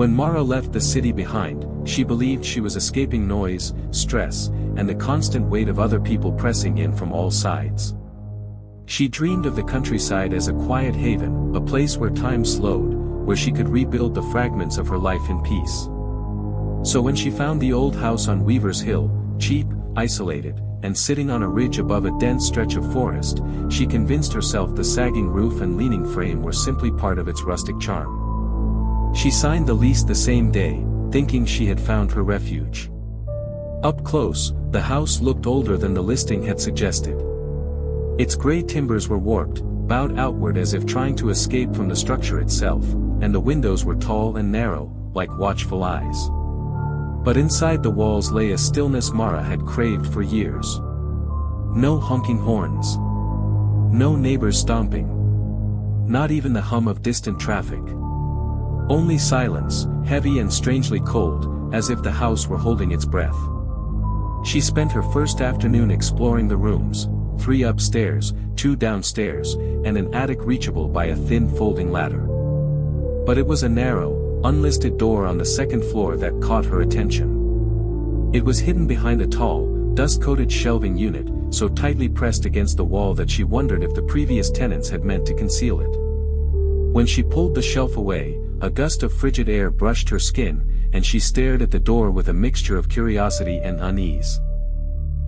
When Mara left the city behind, she believed she was escaping noise, stress, and the constant weight of other people pressing in from all sides. She dreamed of the countryside as a quiet haven, a place where time slowed, where she could rebuild the fragments of her life in peace. So when she found the old house on Weaver's Hill, cheap, isolated, and sitting on a ridge above a dense stretch of forest, she convinced herself the sagging roof and leaning frame were simply part of its rustic charm. She signed the lease the same day, thinking she had found her refuge. Up close, the house looked older than the listing had suggested. Its gray timbers were warped, bowed outward as if trying to escape from the structure itself, and the windows were tall and narrow, like watchful eyes. But inside the walls lay a stillness Mara had craved for years. No honking horns. No neighbors stomping. Not even the hum of distant traffic. Only silence, heavy and strangely cold, as if the house were holding its breath. She spent her first afternoon exploring the rooms, 3 upstairs, 2 downstairs, and an attic reachable by a thin folding ladder. But it was a narrow, unlisted door on the second floor that caught her attention. It was hidden behind a tall, dust-coated shelving unit, so tightly pressed against the wall that she wondered if the previous tenants had meant to conceal it. When she pulled the shelf away, a gust of frigid air brushed her skin, and she stared at the door with a mixture of curiosity and unease.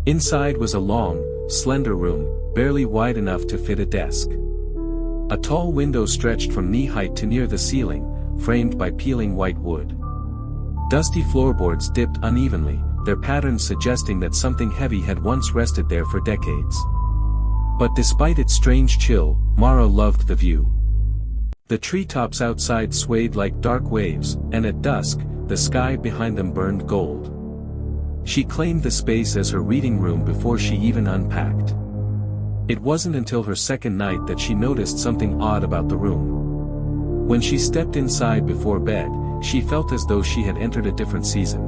Inside was a long, slender room, barely wide enough to fit a desk. A tall window stretched from knee-height to near the ceiling, framed by peeling white wood. Dusty floorboards dipped unevenly, their patterns suggesting that something heavy had once rested there for decades. But despite its strange chill, Mara loved the view. The treetops outside swayed like dark waves, and at dusk, the sky behind them burned gold. She claimed the space as her reading room before she even unpacked. It wasn't until her second night that she noticed something odd about the room. When she stepped inside before bed, she felt as though she had entered a different season.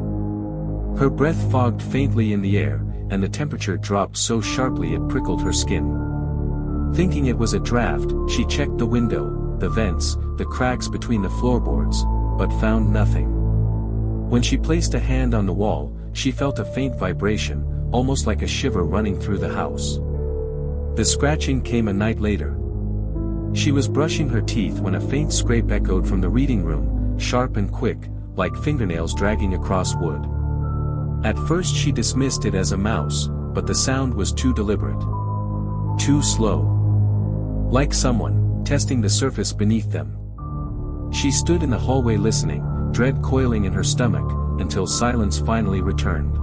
Her breath fogged faintly in the air, and the temperature dropped so sharply it prickled her skin. Thinking it was a draft, she checked the window, the vents, the cracks between the floorboards, but found nothing. When she placed a hand on the wall, she felt a faint vibration, almost like a shiver running through the house. The scratching came a night later. She was brushing her teeth when a faint scrape echoed from the reading room, sharp and quick, like fingernails dragging across wood. At first she dismissed it as a mouse, but the sound was too deliberate. Too slow. Like someone, testing the surface beneath them. She stood in the hallway listening, dread coiling in her stomach, until silence finally returned.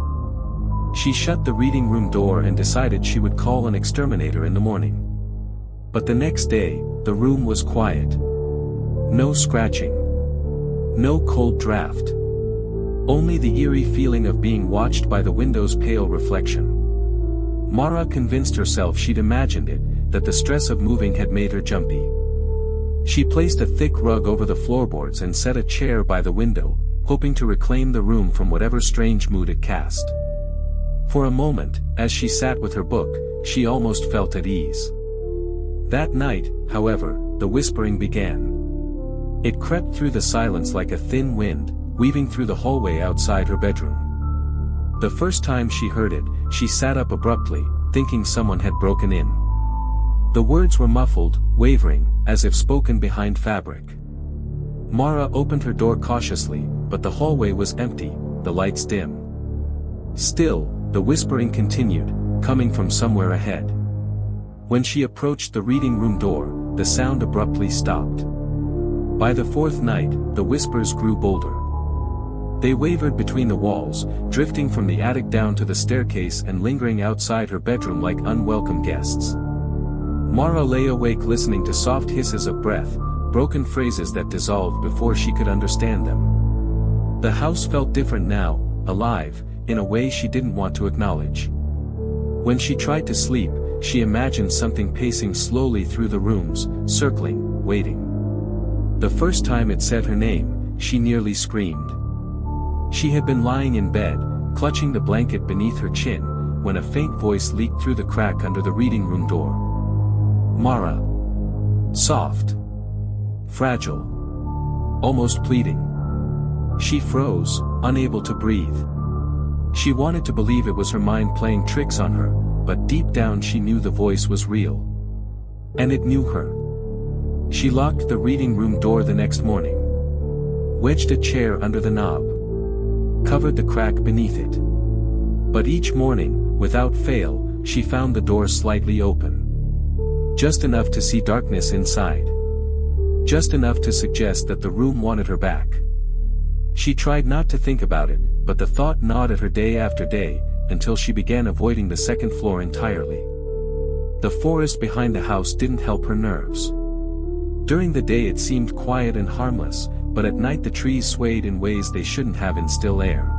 She shut the reading room door and decided she would call an exterminator in the morning. But the next day, the room was quiet. No scratching. No cold draft. Only the eerie feeling of being watched by the window's pale reflection. Mara convinced herself she'd imagined it, that the stress of moving had made her jumpy. She placed a thick rug over the floorboards and set a chair by the window, hoping to reclaim the room from whatever strange mood it cast. For a moment, as she sat with her book, she almost felt at ease. That night, however, the whispering began. It crept through the silence like a thin wind, weaving through the hallway outside her bedroom. The first time she heard it, she sat up abruptly, thinking someone had broken in. The words were muffled, wavering, as if spoken behind fabric. Mara opened her door cautiously, but the hallway was empty, the lights dim. Still, the whispering continued, coming from somewhere ahead. When she approached the reading room door, the sound abruptly stopped. By the fourth night, the whispers grew bolder. They wavered between the walls, drifting from the attic down to the staircase and lingering outside her bedroom like unwelcome guests. Mara lay awake listening to soft hisses of breath, broken phrases that dissolved before she could understand them. The house felt different now, alive, in a way she didn't want to acknowledge. When she tried to sleep, she imagined something pacing slowly through the rooms, circling, waiting. The first time it said her name, she nearly screamed. She had been lying in bed, clutching the blanket beneath her chin, when a faint voice leaked through the crack under the reading room door. Mara. Soft. Fragile. Almost pleading. She froze, unable to breathe. She wanted to believe it was her mind playing tricks on her, but deep down she knew the voice was real. And it knew her. She locked the reading room door the next morning, wedged a chair under the knob, covered the crack beneath it. But each morning, without fail, she found the door slightly open. Just enough to see darkness inside. Just enough to suggest that the room wanted her back. She tried not to think about it, but the thought gnawed at her day after day, until she began avoiding the second floor entirely. The forest behind the house didn't help her nerves. During the day it seemed quiet and harmless, but at night the trees swayed in ways they shouldn't have in still air.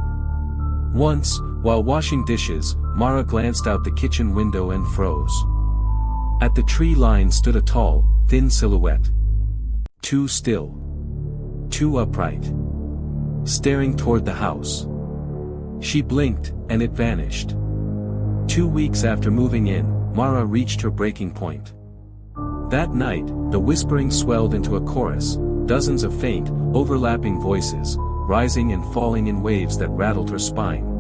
Once, while washing dishes, Mara glanced out the kitchen window and froze. At the tree line stood a tall, thin silhouette. Too still. Too upright. Staring toward the house. She blinked, and it vanished. 2 weeks after moving in, Mara reached her breaking point. That night, the whispering swelled into a chorus, dozens of faint, overlapping voices, rising and falling in waves that rattled her spine.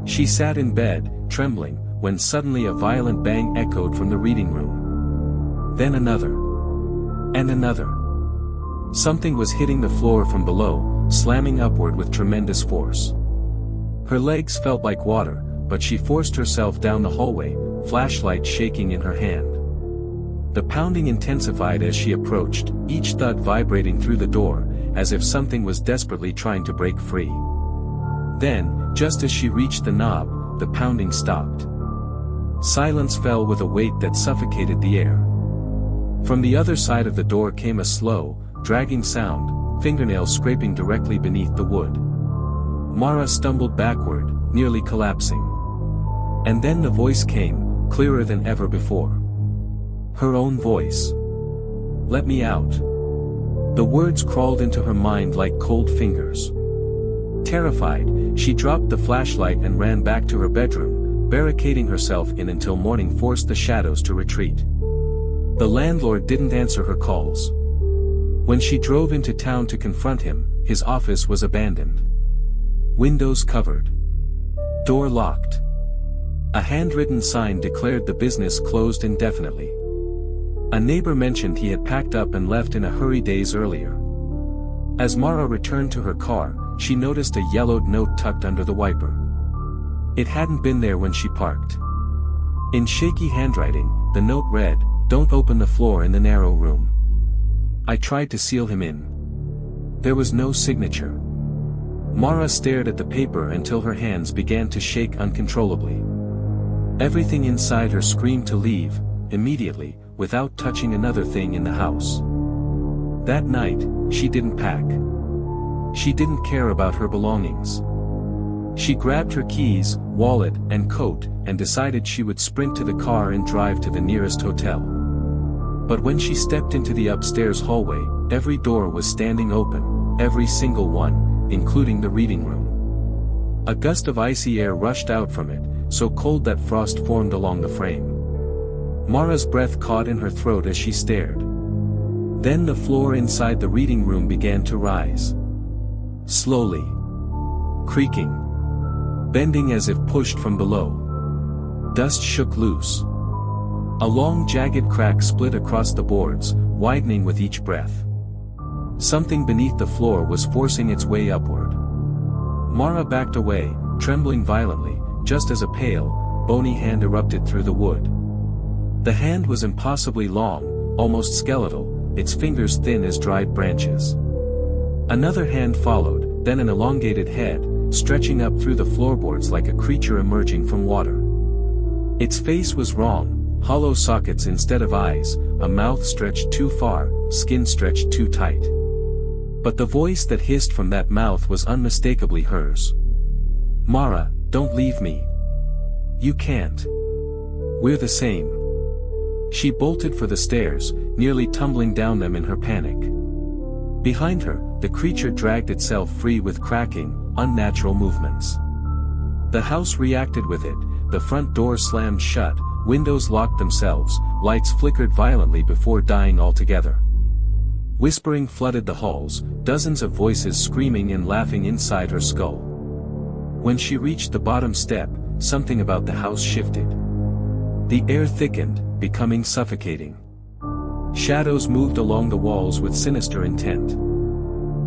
She sat in bed, trembling, when suddenly a violent bang echoed from the reading room. Then another. And another. Something was hitting the floor from below, slamming upward with tremendous force. Her legs felt like water, but she forced herself down the hallway, flashlight shaking in her hand. The pounding intensified as she approached, each thud vibrating through the door, as if something was desperately trying to break free. Then, just as she reached the knob, the pounding stopped. Silence fell with a weight that suffocated the air. From the other side of the door came a slow, dragging sound, fingernails scraping directly beneath the wood. Mara stumbled backward, nearly collapsing. And then the voice came, clearer than ever before. Her own voice. "Let me out." The words crawled into her mind like cold fingers. Terrified, she dropped the flashlight and ran back to her bedroom, barricading herself in until morning forced the shadows to retreat. The landlord didn't answer her calls. When she drove into town to confront him, his office was abandoned. Windows covered. Door locked. A handwritten sign declared the business closed indefinitely. A neighbor mentioned he had packed up and left in a hurry days earlier. As Mara returned to her car, she noticed a yellowed note tucked under the wiper. It hadn't been there when she parked. In shaky handwriting, the note read, "Don't open the floor in the narrow room. I tried to seal him in." There was no signature. Mara stared at the paper until her hands began to shake uncontrollably. Everything inside her screamed to leave, immediately, without touching another thing in the house. That night, she didn't pack. She didn't care about her belongings. She grabbed her keys, wallet, and coat, and decided she would sprint to the car and drive to the nearest hotel. But when she stepped into the upstairs hallway, every door was standing open, every single one, including the reading room. A gust of icy air rushed out from it, so cold that frost formed along the frame. Mara's breath caught in her throat as she stared. Then the floor inside the reading room began to rise. Slowly. Creaking. Bending as if pushed from below. Dust shook loose. A long jagged crack split across the boards, widening with each breath. Something beneath the floor was forcing its way upward. Mara backed away, trembling violently, just as a pale, bony hand erupted through the wood. The hand was impossibly long, almost skeletal, its fingers thin as dried branches. Another hand followed, then an elongated head, stretching up through the floorboards like a creature emerging from water. Its face was wrong, hollow sockets instead of eyes, a mouth stretched too far, skin stretched too tight. But the voice that hissed from that mouth was unmistakably hers. "Mara, don't leave me. You can't. We're the same." She bolted for the stairs, nearly tumbling down them in her panic. Behind her, the creature dragged itself free with cracking, unnatural movements. The house reacted with it, the front door slammed shut, windows locked themselves, lights flickered violently before dying altogether. Whispering flooded the halls, dozens of voices screaming and laughing inside her skull. When she reached the bottom step, something about the house shifted. The air thickened, becoming suffocating. Shadows moved along the walls with sinister intent.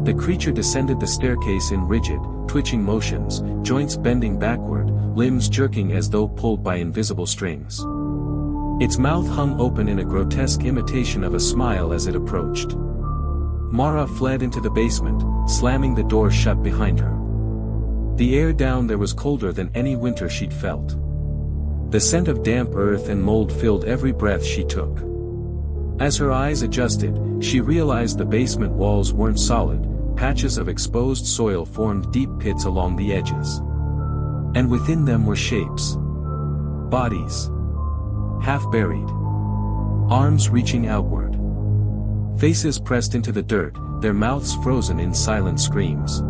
The creature descended the staircase in rigid, twitching motions, joints bending backward, limbs jerking as though pulled by invisible strings. Its mouth hung open in a grotesque imitation of a smile as it approached. Mara fled into the basement, slamming the door shut behind her. The air down there was colder than any winter she'd felt. The scent of damp earth and mold filled every breath she took. As her eyes adjusted, she realized the basement walls weren't solid, patches of exposed soil formed deep pits along the edges. And within them were shapes. Bodies. Half buried. Arms reaching outward. Faces pressed into the dirt, their mouths frozen in silent screams.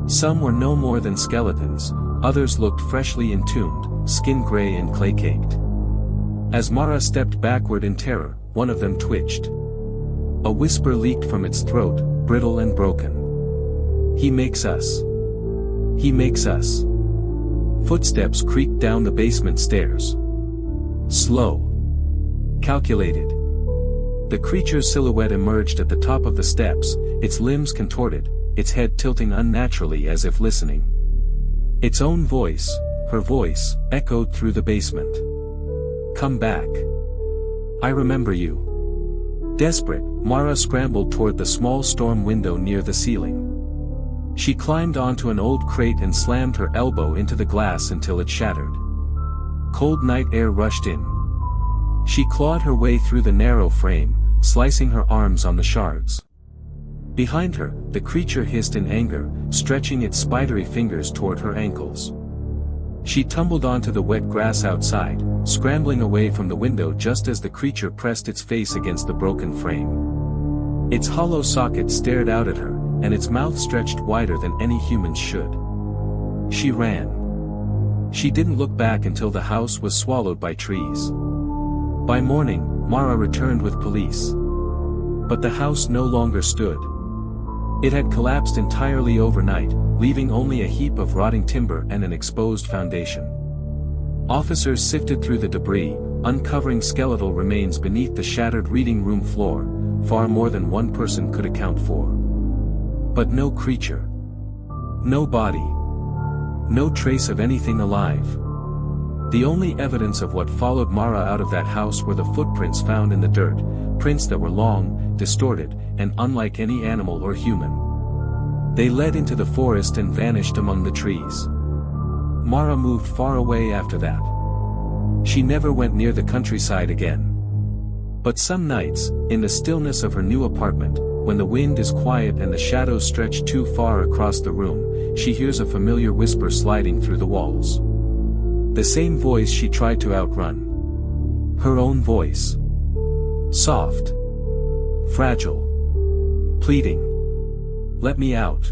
Some were no more than skeletons, others looked freshly entombed, skin gray and clay-caked. As Mara stepped backward in terror, one of them twitched. A whisper leaked from its throat, brittle and broken. "He makes us. He makes us." Footsteps creaked down the basement stairs. Slow. Calculated. The creature's silhouette emerged at the top of the steps, its limbs contorted, its head tilting unnaturally as if listening. Its own voice, her voice, echoed through the basement. "Come back. I remember you." Desperate, Mara scrambled toward the small storm window near the ceiling. She climbed onto an old crate and slammed her elbow into the glass until it shattered. Cold night air rushed in. She clawed her way through the narrow frame, slicing her arms on the shards. Behind her, the creature hissed in anger, stretching its spidery fingers toward her ankles. She tumbled onto the wet grass outside, scrambling away from the window just as the creature pressed its face against the broken frame. Its hollow socket stared out at her, and its mouth stretched wider than any human's should. She ran. She didn't look back until the house was swallowed by trees. By morning, Mara returned with police. But the house no longer stood. It had collapsed entirely overnight, leaving only a heap of rotting timber and an exposed foundation. Officers sifted through the debris, uncovering skeletal remains beneath the shattered reading room floor, far more than one person could account for. But no creature. No body. No trace of anything alive. The only evidence of what followed Mara out of that house were the footprints found in the dirt, prints that were long, distorted, and unlike any animal or human. They led into the forest and vanished among the trees. Mara moved far away after that. She never went near the countryside again. But some nights, in the stillness of her new apartment, when the wind is quiet and the shadows stretch too far across the room, she hears a familiar whisper sliding through the walls. The same voice she tried to outrun. Her own voice. Soft. Fragile. Pleading. "Let me out."